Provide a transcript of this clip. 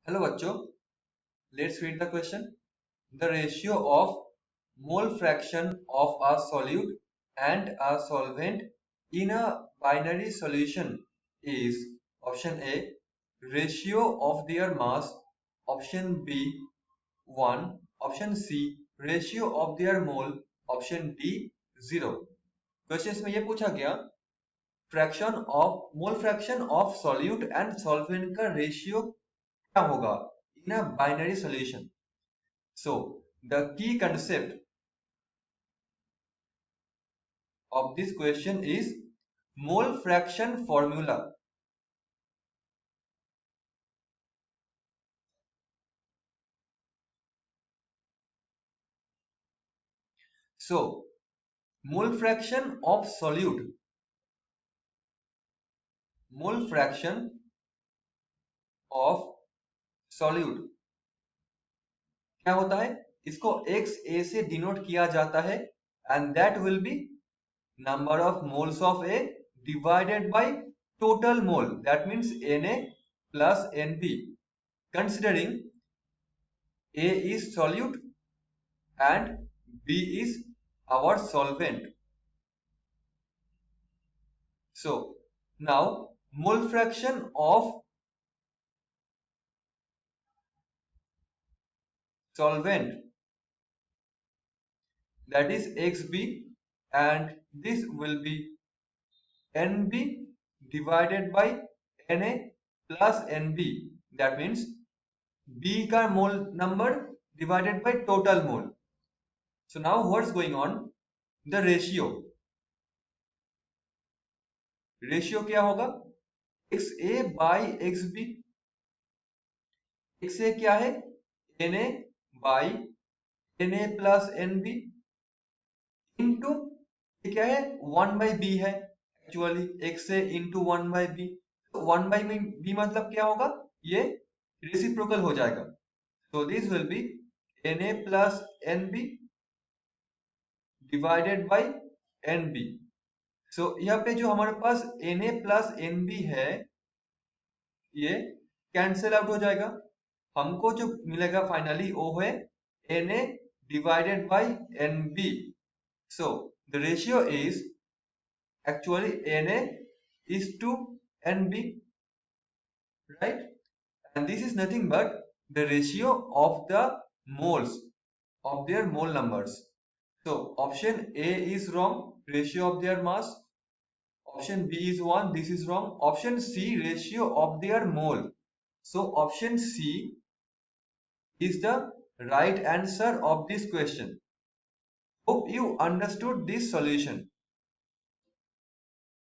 Hello बच्चों, let's read the question. The ratio of mole fraction of a solute and a solvent in a binary solution is option A ratio of their mass, option B 1, option C ratio of their mole, option D 0. Question में ये पूछा गया mole fraction of solute and solvent का ratio क्या होगा in a binary solution. So the key concept of this question is mole fraction formula. So mole fraction of solute, mole fraction of solute क्या होता है? इसको XA से denote किया जाता है and that will be number of moles of A divided by total mole, that means Na plus Nb, considering A is solute and B is our solvent. So now mole fraction of solvent, that is Xb, and this will be Nb divided by Na plus Nb, that means B ka mole number divided by total mole. So now what's going on? The ratio क्या होगा? XA by XB. XA क्या है? Na by Na plus Nb into क्या है? 1 by B है actually. XA into 1 by B. तो 1 by B मतलब क्या होगा? ये रेसिप्रोकल हो जाएगा. So this will be Na plus Nb divided by Nb. So यहाँ पे जो हमारे पास Na plus Nb है ये कैंसिल आउट हो जाएगा. हमको जो मिलेगा फाइनली वो है Na divided by Nb. So the ratio is actually Na is to Nb, right? And this is nothing but the ratio of the moles of their mole numbers. So option A is wrong, ratio of their mass. Option B is 1, this is wrong. Option C, ratio of their mole. So option C is the right answer of this question. Hope you understood this solution.